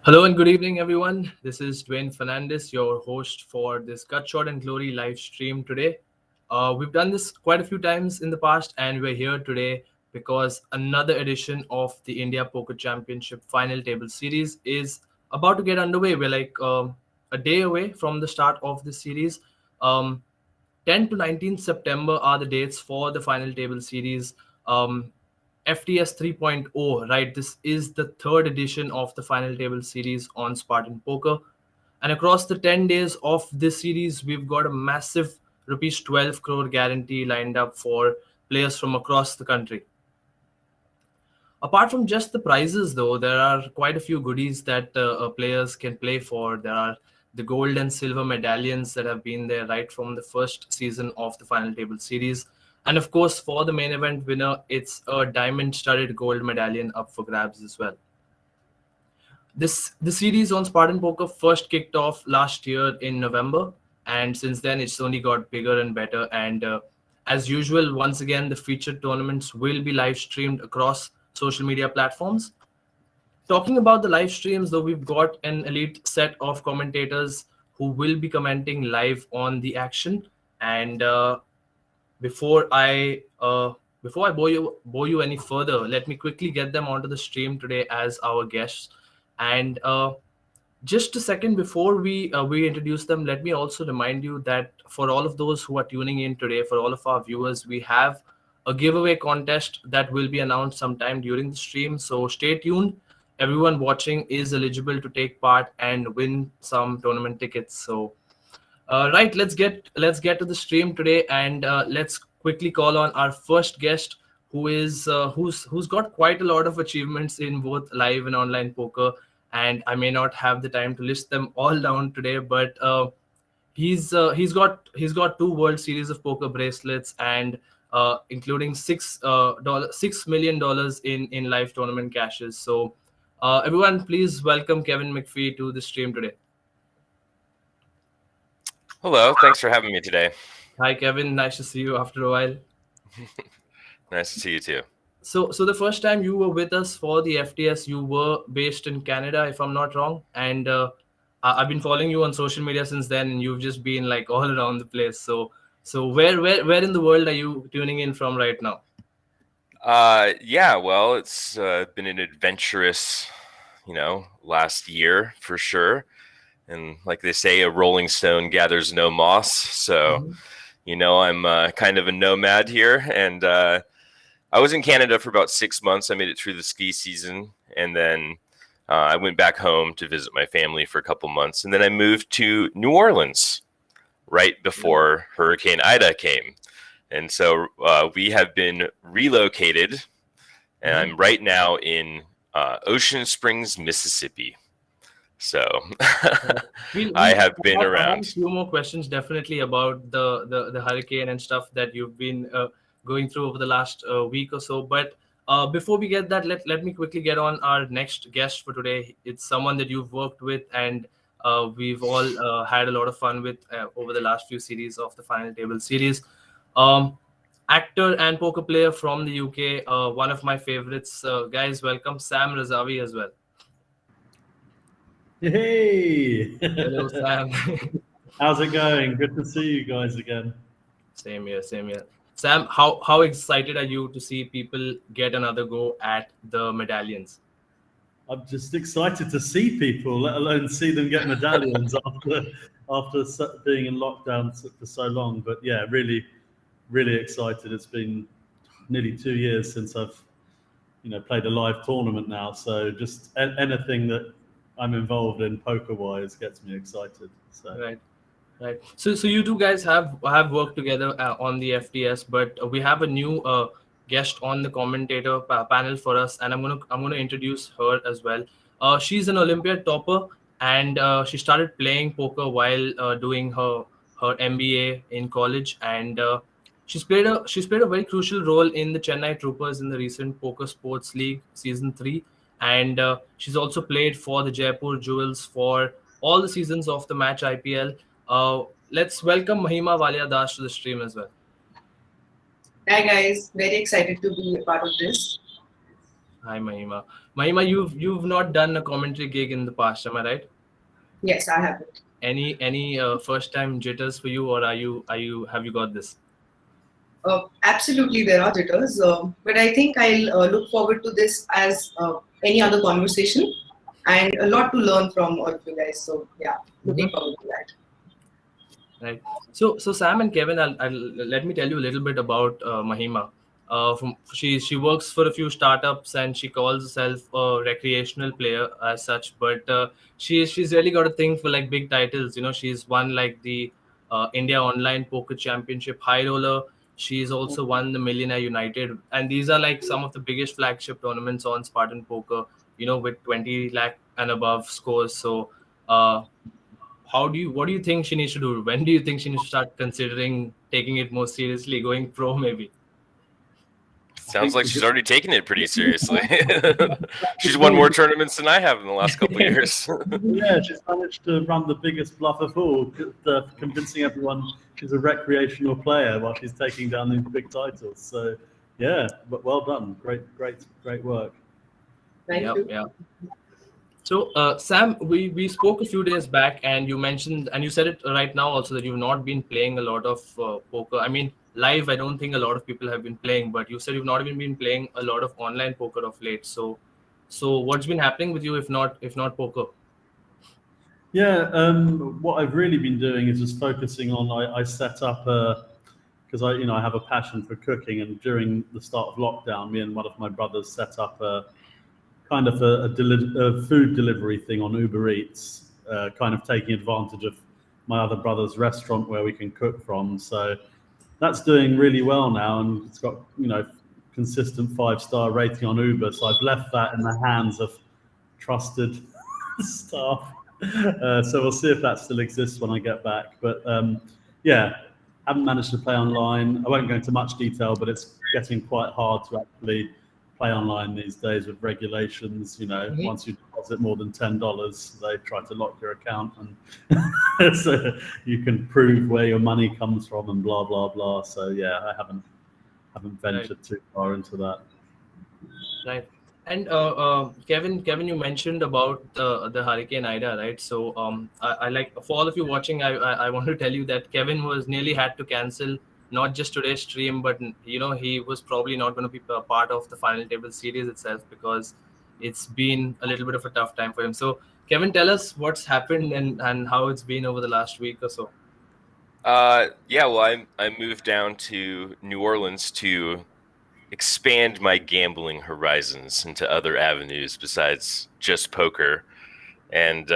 Hello and good evening, everyone. This is Dwayne Fernandes, your host for this Gutshot and Glory live stream today. We've done this quite a few times in the past, and we're here today because another edition of the India Poker Championship Final Table Series is about to get underway. We're like a day away from the start of this series. Um, 10 to 19th September are the dates for the Final Table Series. FTS 3.0, right? This is the third edition of the Final Table Series on Spartan Poker. And across the 10 days of this series, we've got a massive rupees 12 crore guarantee lined up for players from across the country. Apart from just the prizes, though, there are quite a few goodies that players can play for. There are the gold and silver medallions that have been there right from the first season of the Final Table Series. And of course, for the main event winner, it's a diamond-studded gold medallion up for grabs as well. The series on Spartan Poker first kicked off last year in November, and since then it's only got bigger and better. And as usual, once again, the featured tournaments will be live streamed across social media platforms. Talking about the live streams, though, we've got an elite set of commentators who will be commenting live on the action. And before I bore you any further, let me quickly get them onto the stream today as our guests. And just a second before we introduce them, let me also remind you that for all of those who are tuning in today, for all of our viewers, we have a giveaway contest that will be announced sometime during the stream. So stay tuned. Everyone watching is eligible to take part and win some tournament tickets. So right, let's get to the stream today, and let's quickly call on our first guest, who is who's got quite a lot of achievements in both live and online poker. And I may not have the time to list them all down today, but he's got two World Series of Poker bracelets, and including $6 million in live tournament cashes. So everyone, please welcome Kevin MacPhee to the stream today. Hello, thanks for having me today. Hi, Kevin. Nice to see you after a while. Nice to see you too. So the first time you were with us for the FTS, you were based in Canada, if I'm not wrong. And I've been following you on social media since then, and you've just been like all around the place. So where in the world are you tuning in from right now? Yeah, well, it's been an adventurous, last year for sure. And like they say, a rolling stone gathers no moss. So, I'm kind of a nomad here. And I was in Canada for about 6 months. I made it through the ski season. And then I went back home to visit my family for a couple months. And then I moved to New Orleans right before Hurricane Ida came. And so we have been relocated. And I'm right now in Ocean Springs, Mississippi. So I have been around. I have a few more questions definitely about the hurricane and stuff that you've been going through over the last week or so. But before we get that, let me quickly get on our next guest for today. It's someone that you've worked with, and we've all had a lot of fun with over the last few series of the Final Table Series. Actor and poker player from the UK, one of my favorites. Guys, welcome Sam Razavi as well. Hey! Hello, Sam. How's it going? Good to see you guys again. Same here. Sam, how excited are you to see people get another go at the medallions? I'm just excited to see people, let alone see them get medallions after being in lockdown for so long. But yeah, really, really excited. It's been nearly 2 years since I've, played a live tournament now. So just anything that I'm involved in poker-wise gets me excited. So. Right. So you two guys have worked together on the FTS, but we have a new guest on the commentator panel for us, and I'm gonna introduce her as well. She's an Olympiad topper, and she started playing poker while doing her MBA in college, and she's played a very crucial role in the Chennai Troopers in the recent Poker Sports League Season 3. And she's also played for the Jaipur Jewels for all the seasons of the Match IPL. Let's welcome Mahima Walia Das to the stream as well. Hi guys, very excited to be a part of this. Hi, Mahima. Mahima, you've not done a commentary gig in the past, am I right? Yes, I have it. Any first time jitters for you, or have you got this? Absolutely, there are jitters, but I think I'll look forward to this as any other conversation, and a lot to learn from all of you guys. So yeah, looking forward to that. Right. So Sam and Kevin, I'll let me tell you a little bit about Mahima. She works for a few startups and she calls herself a recreational player as such. But she's really got a thing for like big titles. You know, she's won like the India Online Poker Championship High Roller. She's also won the Millionaire United, and these are like some of the biggest flagship tournaments on Spartan Poker. You know, with 20 lakh and above scores. So. What do you think she needs to do? When do you think she needs to start considering taking it more seriously, going pro maybe? Sounds like she's already taken it pretty seriously. She's won more tournaments than I have in the last couple of years. Yeah, she's managed to run the biggest bluff of all, convincing everyone she's a recreational player while she's taking down these big titles. So, yeah, but well done. Great work. Thank you. Yeah. So, Sam, we spoke a few days back, and you mentioned, and you said it right now also, that you've not been playing a lot of poker. I mean, live, I don't think a lot of people have been playing, but you said you've not even been playing a lot of online poker of late. So what's been happening with you if not poker? Yeah, what I've really been doing is just focusing on. I set up because I have a passion for cooking, and during the start of lockdown, me and one of my brothers set up a kind of a food delivery thing on Uber Eats, kind of taking advantage of my other brother's restaurant where we can cook from. So that's doing really well now, and it's got consistent 5-star rating on Uber. So I've left that in the hands of trusted staff. So we'll see if that still exists when I get back. But yeah, haven't managed to play online. I won't go into much detail, but it's getting quite hard to actually play online these days with regulations. Once you deposit more than $10, they try to lock your account, and so you can prove where your money comes from and blah blah blah. So yeah, I haven't ventured too far into that. Right. And Kevin, you mentioned about the Hurricane Ida, right? So I like, for all of you watching, I want to tell you that Kevin nearly had to cancel not just today's stream, but he was probably not going to be a part of the final table series itself, because it's been a little bit of a tough time for him. So Kevin, tell us what's happened and how it's been over the last week or so. Yeah, well, I moved down to New Orleans to expand my gambling horizons into other avenues besides just poker, and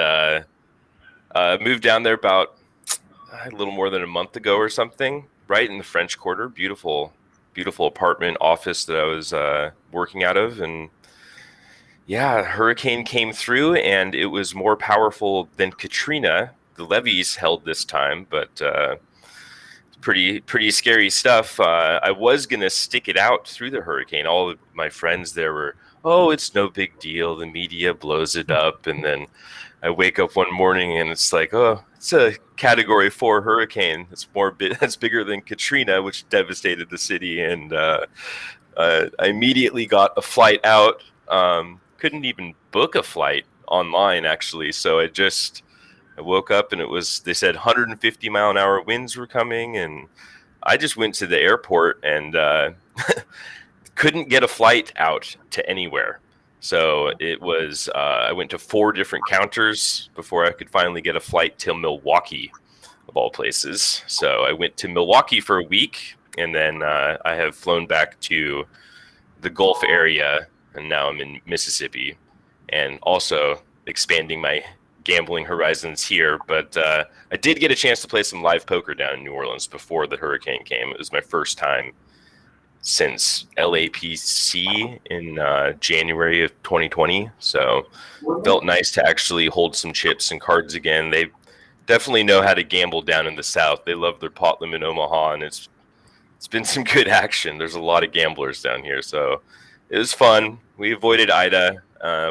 moved down there about a little more than a month ago or something, right in the French Quarter. Beautiful apartment office that I was working out of, and yeah, hurricane came through, and it was more powerful than Katrina. The levees held this time, but pretty scary stuff. I was gonna stick it out through the hurricane. All of my friends there were, "Oh, it's no big deal. The media blows it up." And then I wake up one morning and it's like, "Oh, it's a Category 4 hurricane. That's bigger than Katrina, which devastated the city." And I immediately got a flight out. Couldn't even book a flight online, actually. So I woke up and they said 150-mile-an-hour winds were coming, and I just went to the airport and couldn't get a flight out to anywhere. So it was, I went to 4 different counters before I could finally get a flight till Milwaukee, of all places. So I went to Milwaukee for a week, and then I have flown back to the Gulf area, and now I'm in Mississippi, and also expanding my gambling horizons here. But I did get a chance to play some live poker down in New Orleans before the hurricane came. It was my first time since LAPC in January of 2020. So felt nice to actually hold some chips and cards again. They definitely know how to gamble down in the South. They love their pot limit in Omaha, and it's been some good action. There's a lot of gamblers down here, so it was fun. We avoided Ida.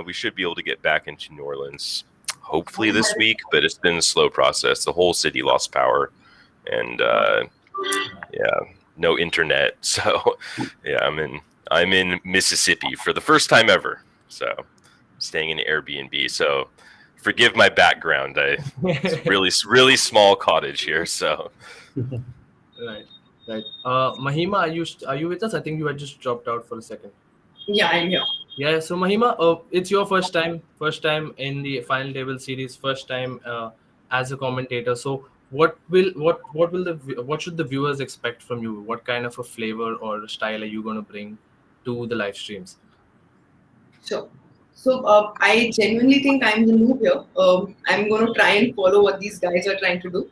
We should be able to get back into New Orleans hopefully this week, but it's been a slow process. The whole city lost power, and no internet. So yeah, I'm I'm in Mississippi for the first time ever. So staying in Airbnb. So forgive my background. It's really small cottage here. So Right. Mahima, are you with us? I think you had just dropped out for a second. Yeah, I'm here. Yeah. So Mahima, it's your first time in the final table series, first time as a commentator. So what should the viewers expect from you? What kind of a flavor or style are you going to bring to the live streams? Sure. So I genuinely think I'm the noob here. I'm going to try and follow what these guys are trying to do,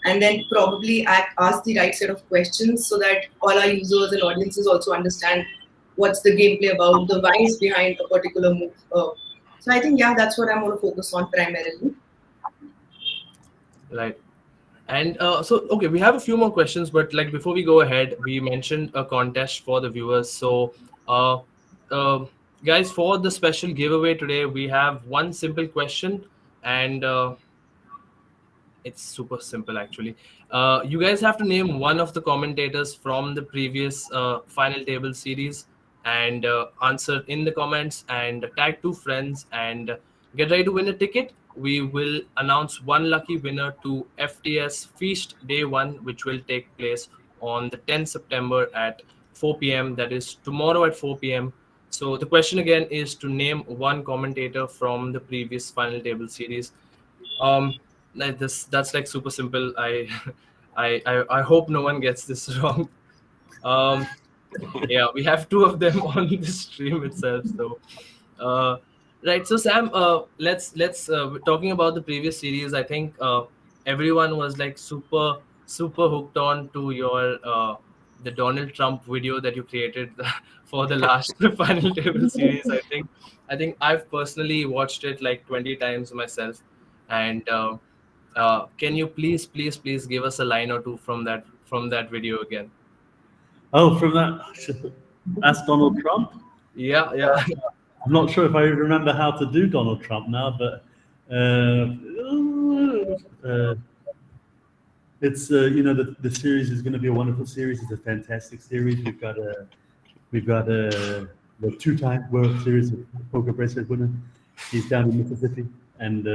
and then probably ask the right set of questions so that all our users and audiences also understand what's the gameplay about, the whys behind a particular move. So I think that's what I'm going to focus on primarily. Right. And okay, we have a few more questions, but like before we go ahead, we mentioned a contest for the viewers. So, uh, guys, for the special giveaway today, we have one simple question, and it's super simple actually. You guys have to name one of the commentators from the previous final table series and answer in the comments and tag 2 friends and get ready to win a ticket. We will announce one lucky winner to FTS Feast Day 1, which will take place on the 10th September at 4 p.m. That is tomorrow at 4 p.m. So the question again is to name one commentator from the previous final table series. That's like super simple. I hope no one gets this wrong. Yeah, we have 2 of them on the stream itself. So right, so Sam, let's talking about the previous series. I think everyone was like super hooked on to your the Donald Trump video that you created for the last final table series. I think I've personally watched it like 20 times myself. And can you please give us a line or two from that video again? Oh, from that, that's Donald Trump. Yeah. I'm not sure if I remember how to do Donald Trump now, but it's the series is going to be a wonderful series. It's a fantastic series. We've got the 2-time World Series of Poker bracelet winner. He's down in Mississippi, and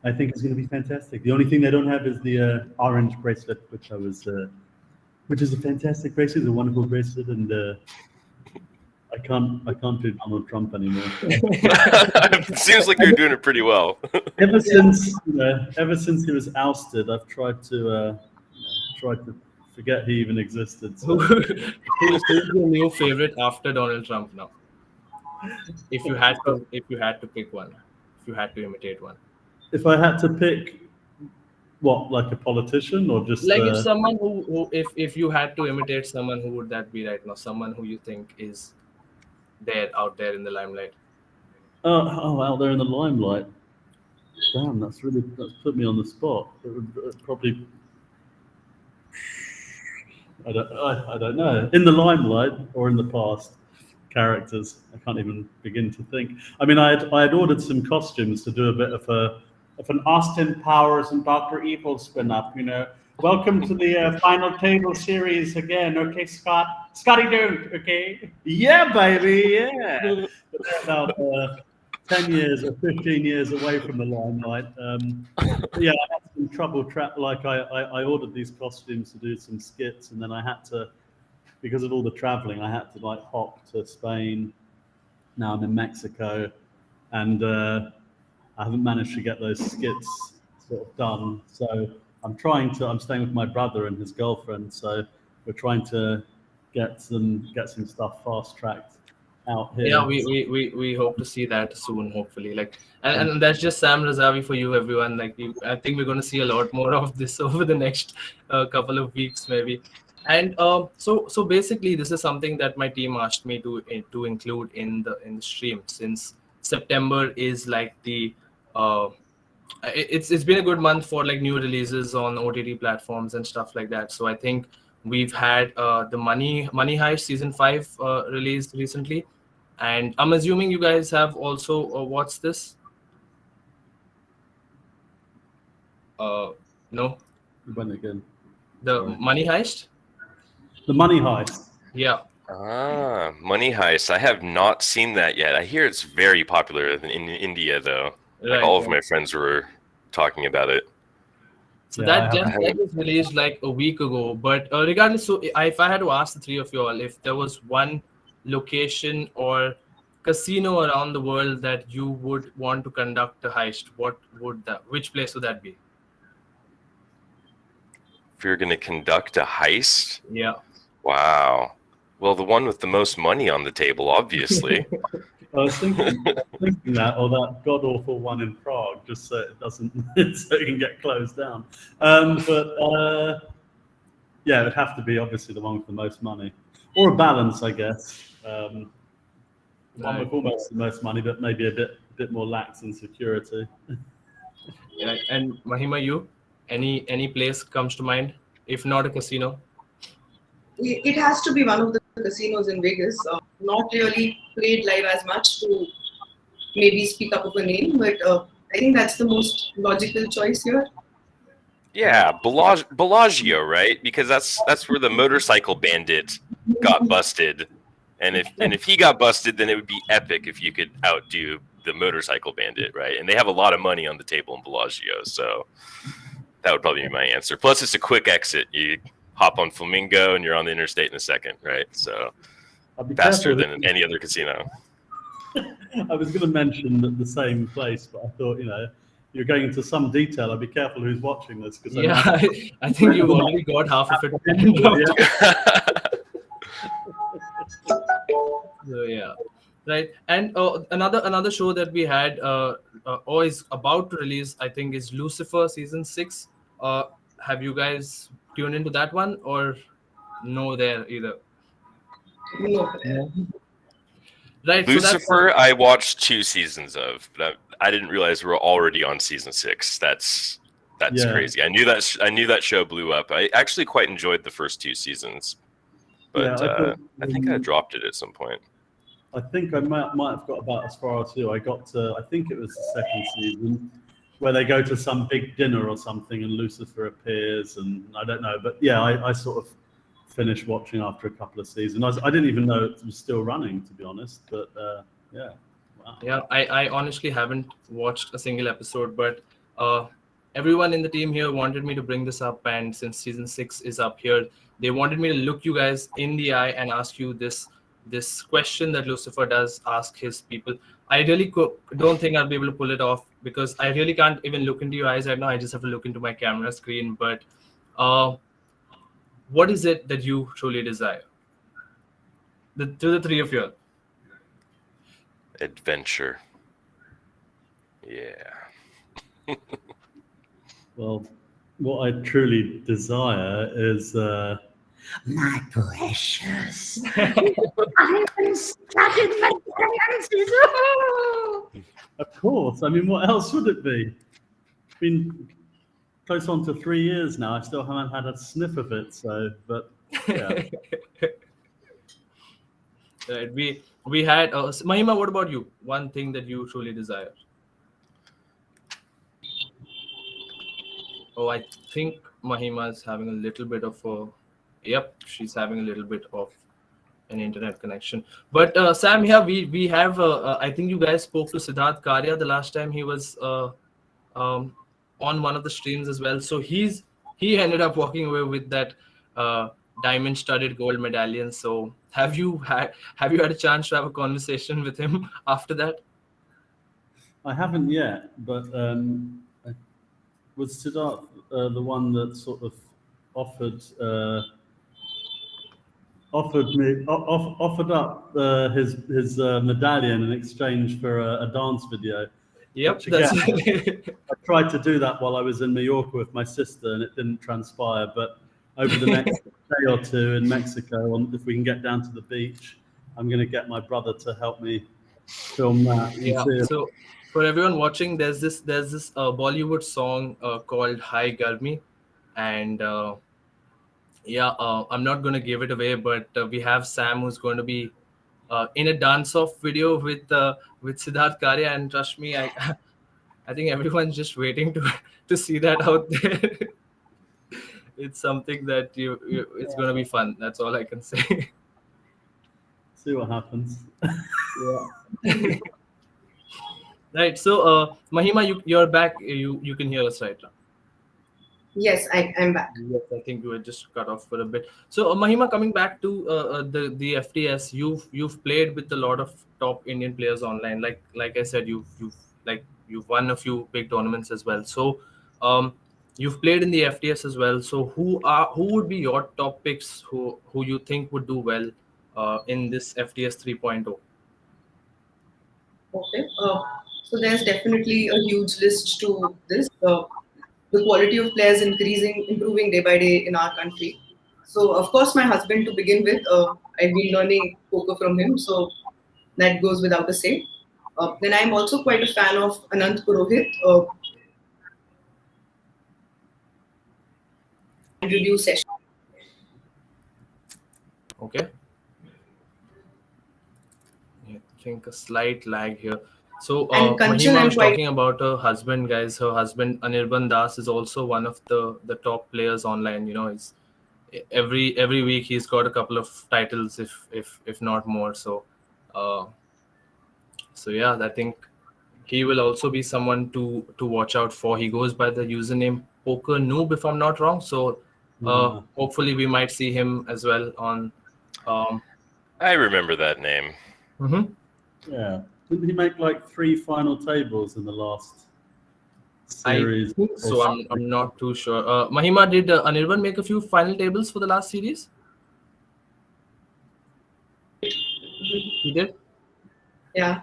I think it's going to be fantastic. The only thing they don't have is the orange bracelet, which is a fantastic bracelet, a wonderful bracelet, and I can't do Donald Trump anymore. Seems like you're doing it pretty well. Ever since he was ousted, I've tried to forget he even existed. So. Who's your new favorite after Donald Trump now? If you had to pick one, if you had to imitate one. If I had to pick, what, like a politician or just like if someone who if you had to imitate someone, who would that be right now? Someone who you think is out there in the limelight. out there in the limelight. Damn, that's put me on the spot. It would probably. I don't know. In the limelight or in the past, characters. I can't even begin to think. I mean, I had ordered some costumes to do a bit of an Austin Powers and Dr. Evil spin-up. Welcome to the final table series again. Okay, Scotty Doon. Okay. Yeah, baby. Yeah. About 10 years or 15 years away from the limelight. Yeah, I had some trouble. Like I ordered these costumes to do some skits, and then I had to, because of all the traveling, I had to like hop to Spain. Now I'm in Mexico, and I haven't managed to get those skits sort of done. So I'm staying with my brother and his girlfriend. So we're trying to get some stuff fast tracked out here. Yeah, we hope to see that soon, hopefully. And that's just Sam Razavi for you, everyone. I think we're going to see a lot more of this over the next couple of weeks, maybe. And so basically, this is something that my team asked me to include in the stream, since September is like the it's been a good month for like new releases on OTT platforms and stuff like that. So I think we've had the Money Heist season 5 released recently, and I'm assuming you guys have also watched this. No. When again? The Money Heist. The Money Heist. Yeah. Money Heist. I have not seen that yet. I hear it's very popular in India, though. Like all of my friends were talking about it. So Yeah, that was released like a week ago. But regardless, so if I had to ask the three of you all, if there was one location or casino around the world that you would want to conduct a heist, which place would that be? If you're going to conduct a heist? Yeah. Wow. Well, the one with the most money on the table, obviously. I was thinking that, or that god awful one in Prague, just so it doesn't, so it can get closed down. Yeah, it would have to be obviously the one with the most money, or a balance, I guess. One with almost the most money, but maybe a bit more lax in security. Yeah. And Mahima, you? Any place comes to mind? If not a casino? It has to be one of the casinos in Vegas. Not really played live as much to maybe speak up of a name, but I think that's the most logical choice here. Yeah, Bellagio, right? Because that's where the motorcycle bandit got busted. And if he got busted, then it would be epic if you could outdo the motorcycle bandit, right? And they have a lot of money on the table in Bellagio, so that would probably be my answer. Plus, it's a quick exit. You hop on Flamingo and you're on the interstate in a second, right? So faster than any other casino. I was going to mention the same place, but I thought, you're going into some detail. I'll be careful who's watching this. I think you've already got half of it. So, yeah. Right. And another show that we had or is about to release, I think, is Lucifer season 6. Have you guys tuned into that one or no there either? No. Right. Lucifer, so I watched 2 seasons of, but I didn't realize we're already on season 6. That's crazy. I knew that show blew up. I actually quite enjoyed the first 2 seasons, but I think I dropped it at some point. I think I might have got about as far as I got to. I think it was the second season where they go to some big dinner or something, and Lucifer appears, and I don't know, but yeah, I sort of finished watching after a couple of seasons. I didn't even know it was still running, to be honest. But yeah, wow. Yeah, I honestly haven't watched a single episode, but everyone in the team here wanted me to bring this up, and since season 6 is up here, they wanted me to look you guys in the eye and ask you this question that Lucifer does ask his people. I really don't think I'll be able to pull it off because I really can't even look into your eyes right now. I just have to look into my camera screen. But what is it that you truly desire? To the three of you. Adventure. Yeah. Well, what I truly desire is my precious. I haven't started my pregnancy. Of course. I mean, what else would it be? It's been close on to 3 years now. I still haven't had a sniff of it. So, but yeah. Right. We had Mahima. What about you? One thing that you truly desire? Oh, I think Mahima is having a little bit of a. Yep, she's having a little bit of an internet connection. But Sam, here we have. I think you guys spoke to Siddharth Karya the last time he was on one of the streams as well. So he ended up walking away with that diamond-studded gold medallion. So have you had a chance to have a conversation with him after that? I haven't yet, but was Siddharth the one that sort of offered up his medallion in exchange for a dance video? Yep, I tried to do that while I was in Mallorca with my sister, and it didn't transpire. But over the next day or two in Mexico, if we can get down to the beach, I'm going to get my brother to help me film that. Yeah. So for everyone watching, there's this Bollywood song called "Hi Garmi," and I'm not going to give it away, but we have Sam who's going to be in a dance-off video with Siddharth Karya, and trust me, I think everyone's just waiting to see that out there. It's something that it's going to be fun. That's all I can say. See what happens. Yeah. Right. So, Mahima, you're back. You can hear us right now. Yes, I'm back. Yes, I think you were just cut off for a bit. So, Mahima, coming back to the FTS, you've played with a lot of top Indian players online. Like I said, you've won a few big tournaments as well. So, um, you've played in the FTS as well. So, who would be your top picks who you think would do well in this FTS 3.0? Okay. So there's definitely a huge list to this. The quality of players improving day by day in our country. So of course, my husband to begin with, I've been learning poker from him, so that goes without a say. Then I'm also quite a fan of Anant Purohit and review session. Okay. I think a slight lag here. So And Kanchan, Mahima I'm was quite talking about her husband, guys. Her husband Anirban Das is also one of the top players online. You know, he's every week he's got a couple of titles, if not more. Uh, so yeah, I think he will also be someone to watch out for. He goes by the username Poker Noob, if I'm not wrong. So hopefully we might see him as well on. Um, I remember that name. mhm. Yeah. Didn't he make like 3 final tables in the last series? I think so. I'm not too sure. Mahima, did Anirban make a few final tables for the last series? He did. yeah.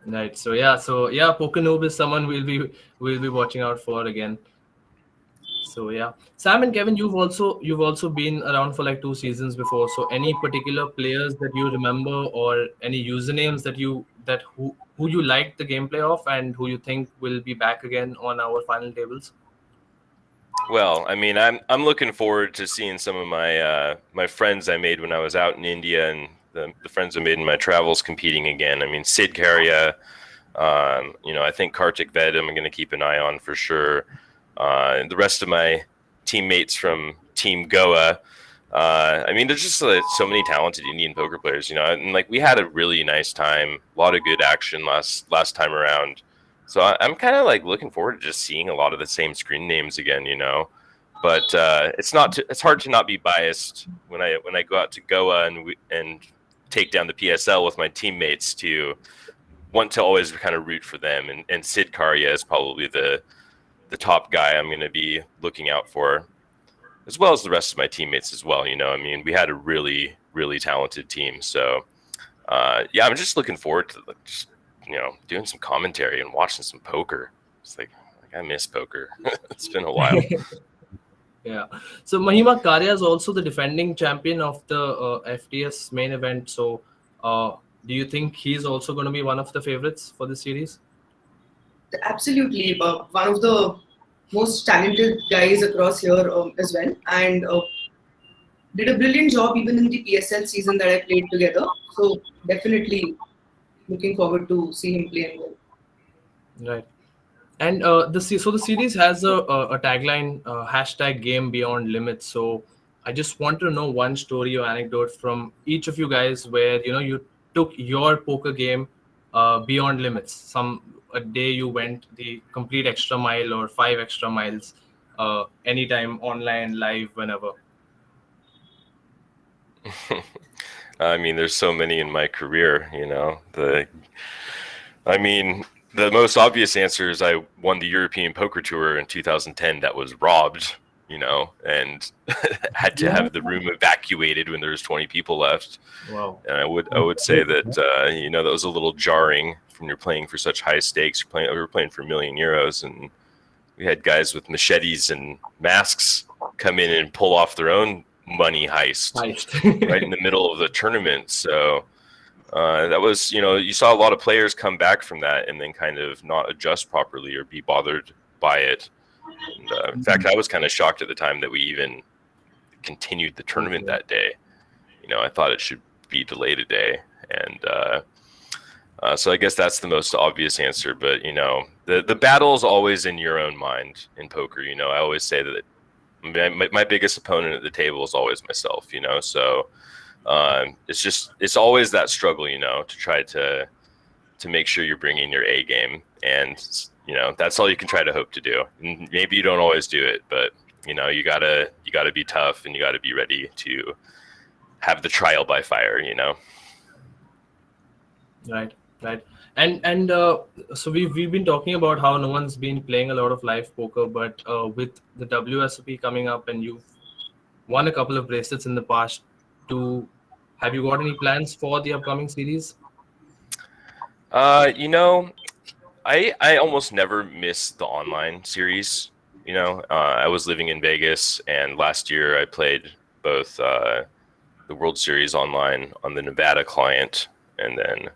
Right. So yeah, Pokenoob is someone we'll be watching out for again. So yeah, Sam and Kevin, you've also been around for like 2 seasons before. So any particular players that you remember, or any usernames who you like the gameplay of, and who you think will be back again on our final tables? Well, I mean, I'm looking forward to seeing some of my friends I made when I was out in India, and the friends I made in my travels competing again. I mean, Sid Karya, I think Kartik Ved, I'm going to keep an eye on for sure. And the rest of my teammates from Team Goa. I mean, there's just so many talented Indian poker players, and like we had a really nice time, a lot of good action last time around. So I'm kind of like looking forward to just seeing a lot of the same screen names again, But it's hard to not be biased when I go out to Goa and take down the PSL with my teammates to want to always kind of root for them. And Sid Karya is probably the top guy I'm going to be looking out for, as well as the rest of my teammates as well. I mean, we had a really, really talented team. So, I'm just looking forward to just, doing some commentary and watching some poker. It's like I miss poker. It's been a while. Yeah. So Mahima, Karya is also the defending champion of the FTS main event. So do you think he's also going to be one of the favorites for the series? Absolutely, one of the most talented guys across here as well, and did a brilliant job even in the PSL season that I played together. So definitely looking forward to see him play well. Right. And the series has a tagline, #Game Beyond Limits. So I just want to know one story or anecdote from each of you guys where you took your poker game beyond limits. A day you went the complete extra mile or 5 extra miles, anytime, online, live, whenever. I mean, there's so many in my career, the most obvious answer is I won the European Poker Tour in 2010 that was robbed, and had to have the room evacuated when there was 20 people left. Wow. And I would say that that was a little jarring when you're playing for such high stakes. We were playing for €1 million, and we had guys with machetes and masks come in and pull off their own money heist. Right in the middle of the tournament. So that was, you saw a lot of players come back from that and then kind of not adjust properly or be bothered by it. And, in fact, I was kind of shocked at the time that we even continued the tournament that day. I thought it should be delayed a day. And so I guess that's the most obvious answer. But, the battle is always in your own mind in poker. I always say that my biggest opponent at the table is always myself, So It's always that struggle, you know, to try to make sure you're bringing your A game, and you know that's all you can try to hope to do. And maybe you don't always do it, but you know you gotta be tough, and you gotta be ready to have the trial by fire, you know. Right. And so we've been talking about how no one's been playing a lot of live poker, but with the WSOP coming up and you've won a couple of bracelets in the past, have you got any plans for the upcoming series? You know, I almost never miss the online series. You know, I was living in Vegas, and last year I played both the World Series online on the Nevada client, and then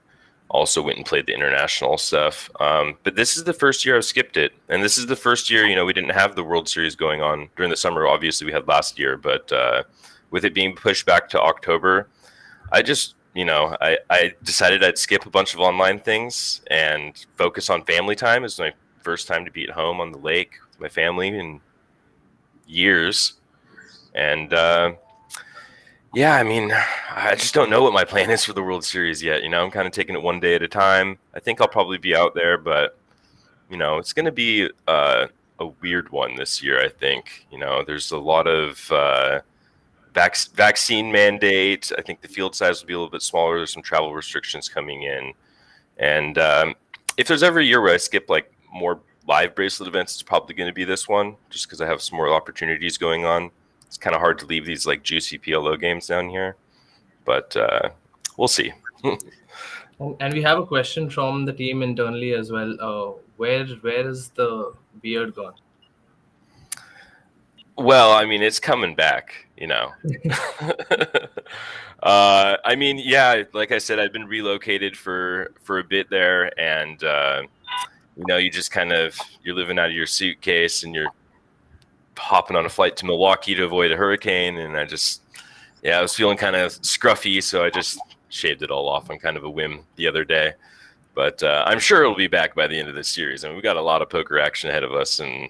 also went and played the international stuff. But this is the first year I've skipped it, and this is the first year, you know, we didn't have the World Series going on during the summer. Obviously, we had last year, but with it being pushed back to October, I just, you know, I decided I'd skip a bunch of online things and focus on family time. It's my first time to be at home on the lake with my family in years. And yeah, I mean, I just don't know what my plan is for the World Series yet. You know, I'm kind of taking it one day at a time. I think I'll probably be out there, but, you know, it's going to be a weird one this year, I think. You know, there's a lot of vaccine mandate. I think the field size will be a little bit smaller. There's some travel restrictions coming in. And if there's ever a year where I skip like more live bracelet events, it's probably going to be this one, just because I have some more opportunities going on. It's kind of hard to leave these like juicy PLO games down here, but we'll see. And we have a question from the team internally as well. Where is the beard gone? Well, I mean, it's coming back, you know. I mean, yeah, like I said, I've been relocated for a bit there, and you know, you just kind of, you're living out of your suitcase, and you're hopping on a flight to Milwaukee to avoid a hurricane, and I was feeling kind of scruffy, so I just shaved it all off on kind of a whim the other day. But I'm sure it'll be back by the end of this series. I mean, we've got a lot of poker action ahead of us in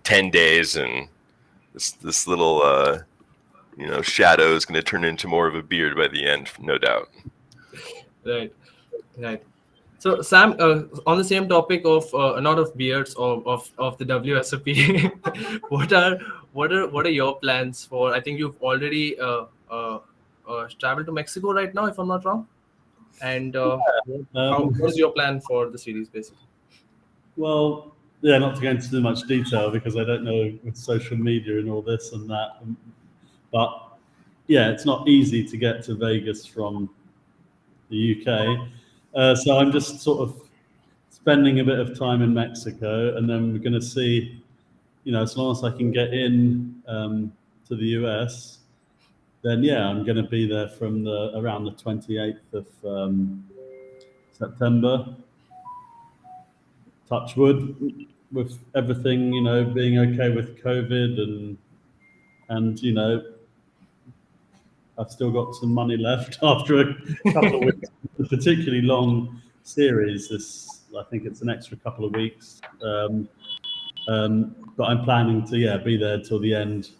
10 days, and this little you know, shadow is going to turn into more of a beard by the end, no doubt. Right. So Sam, on the same topic of not of beards or of the WSOP, what are your plans for? I think you've already traveled to Mexico right now, if I'm not wrong. And what's your plan for the series, basically? Well, yeah, not to go into too much detail because I don't know with social media and all this and that. But yeah, it's not easy to get to Vegas from the UK. So I'm just sort of spending a bit of time in Mexico, and then we're going to see, you know, as long as I can get in to the US, then yeah, I'm going to be there from around the 28th of September. Touch wood, with everything, you know, being okay with COVID, and you know, I've still got some money left after a couple of weeks. A particularly long series. I think it's an extra couple of weeks. But I'm planning to be there till the end,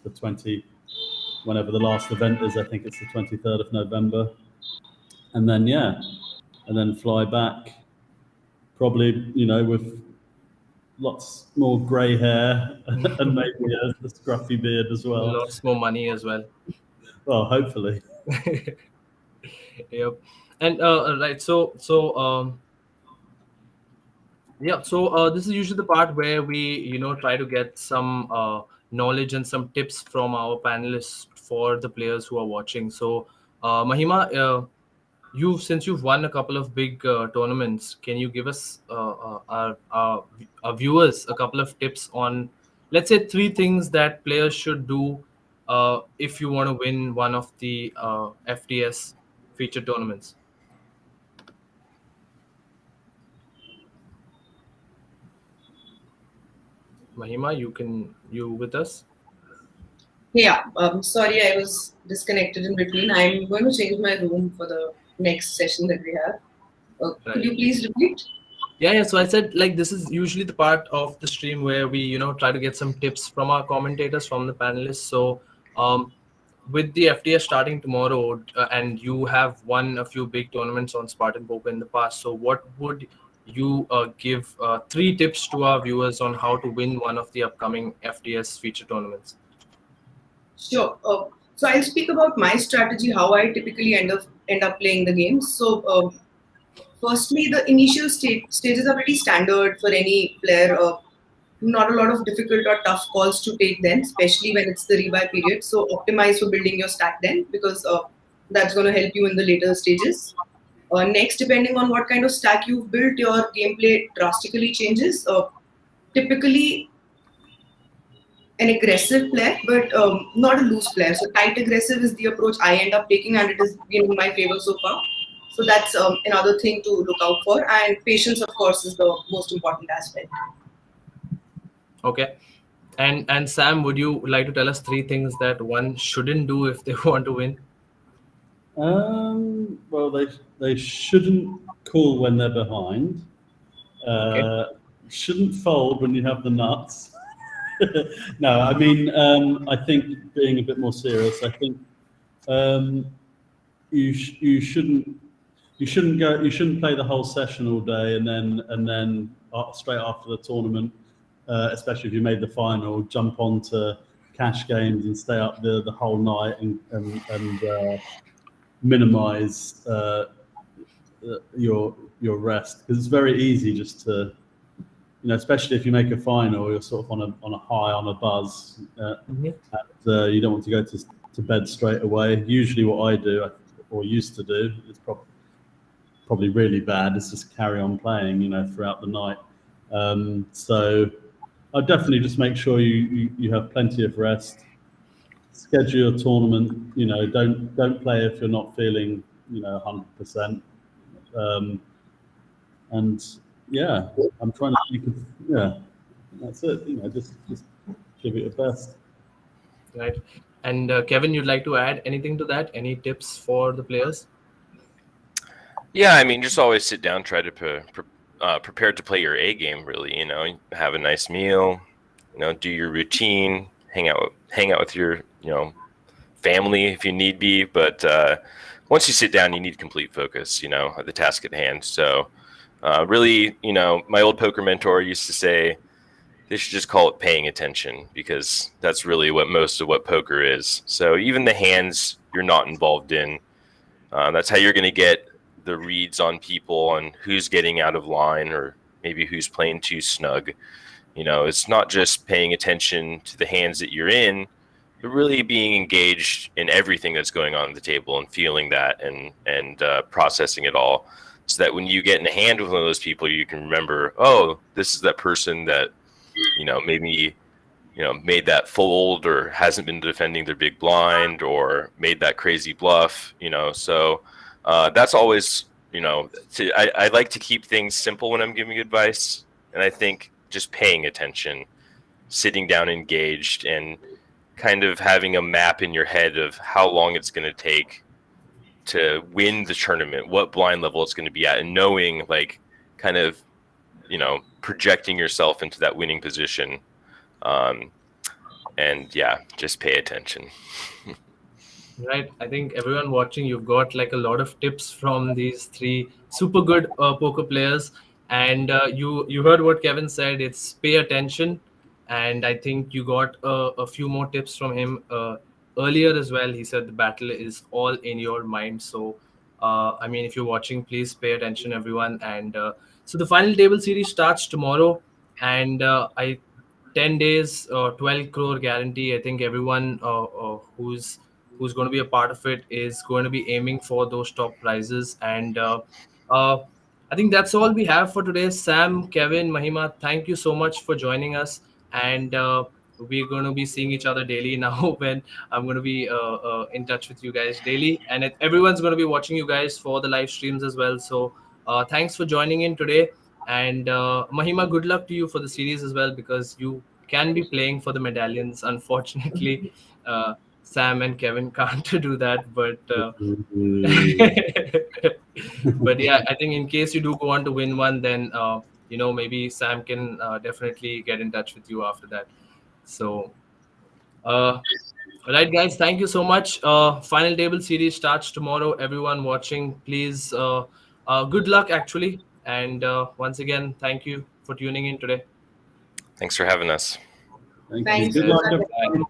whenever the last event is. I think it's the 23rd of November, and then fly back. Probably, you know, with lots more grey hair and maybe a scruffy beard as well. Lots more money as well. Well, hopefully. Yep. And right, so this is usually the part where we, you know, try to get some knowledge and some tips from our panelists for the players who are watching. So Mahima, since you've won a couple of big tournaments, can you give us our viewers a couple of tips on, let's say, 3 things that players should do if you want to win one of the FTS featured tournaments? Mahima, you with us? Yeah, sorry, I was disconnected in between. I'm going to change my room for the next session that we have. Could you please repeat? Yeah. So I said, like, this is usually the part of the stream where we, you know, try to get some tips from our commentators, from the panelists. So with the FTS starting tomorrow, and you have won a few big tournaments on Spartan Poker in the past, so what would you give 3 tips to our viewers on how to win one of the upcoming FTS feature tournaments? Sure. So I'll speak about my strategy, how I typically end up playing the games. So firstly, the initial stages are pretty standard for any player. Not a lot of difficult or tough calls to take then, especially when it's the rebuy period. So optimize for building your stack then, because that's going to help you in the later stages. Next, depending on what kind of stack you've built, your gameplay drastically changes. Typically, an aggressive player, but not a loose player. So tight aggressive is the approach I end up taking, and it has been in my favor so far. So that's another thing to look out for. And patience, of course, is the most important aspect. Okay. And Sam, would you like to tell us 3 things that one shouldn't do if they want to win? Well, they shouldn't call when they're behind. Shouldn't fold when you have the nuts. No, I mean, I think being a bit more serious, I think you shouldn't play the whole session all day and then straight after the tournament, especially if you made the final, jump onto cash games and stay up the whole night and minimize your rest, because it's very easy just to, especially if you make a final, you're sort of on a high, on a buzz, and you don't want to go to bed straight away. Usually what I do, or used to do, is probably really bad, is just carry on playing, throughout the night. So I'd definitely just make sure you have plenty of rest. Schedule a tournament, don't play if you're not feeling, 100%. And yeah, I'm trying to think of, that's it. Just give it your best. Right. And Kevin, you'd like to add anything to that? Any tips for the players? Yeah, I mean, just always sit down, try to prepare to play your A game. Really, have a nice meal, do your routine, hang out with your, family if you need be. But once you sit down, you need complete focus, at the task at hand. So really, my old poker mentor used to say they should just call it paying attention, because that's really what most of what poker is. So even the hands you're not involved in, that's how you're going to get the reads on people, on who's getting out of line or maybe who's playing too snug. It's not just paying attention to the hands that you're in, but really being engaged in everything that's going on at the table and feeling that and processing it all, so that when you get in a hand with one of those people, you can remember, oh, this is that person that, maybe, made that fold or hasn't been defending their big blind or made that crazy bluff, so that's always, I like to keep things simple when I'm giving advice. And I think just paying attention, sitting down engaged, and kind of having a map in your head of how long it's going to take to win the tournament, what blind level it's going to be at, and knowing, like, kind of, projecting yourself into that winning position. And yeah, just pay attention. Right. I think everyone watching, you've got like a lot of tips from these 3 super good poker players. And you heard what Kevin said. It's pay attention. And I think you got a few more tips from him earlier as well. He said the battle is all in your mind. So, I mean, if you're watching, please pay attention, everyone. And so the final table series starts tomorrow. And 10 days, 12 crore guarantee. I think everyone who's going to be a part of it is going to be aiming for those top prizes. And I think that's all we have for today. Sam, Kevin, Mahima, thank you so much for joining us. And we're going to be seeing each other daily now, when I'm going to be in touch with you guys daily. And everyone's going to be watching you guys for the live streams as well. So thanks for joining in today. And Mahima, good luck to you for the series as well, because you can be playing for the medallions. Unfortunately, Sam and Kevin can't do that, but but yeah, I think in case you do go on to win one, then maybe Sam can definitely get in touch with you after that. So All right, guys, thank you so much. Final table series starts tomorrow. Everyone watching, please, good luck actually. And once again, thank you for tuning in today. Thanks for having us. Thank you. Thanks. Good luck, Bye. everyone.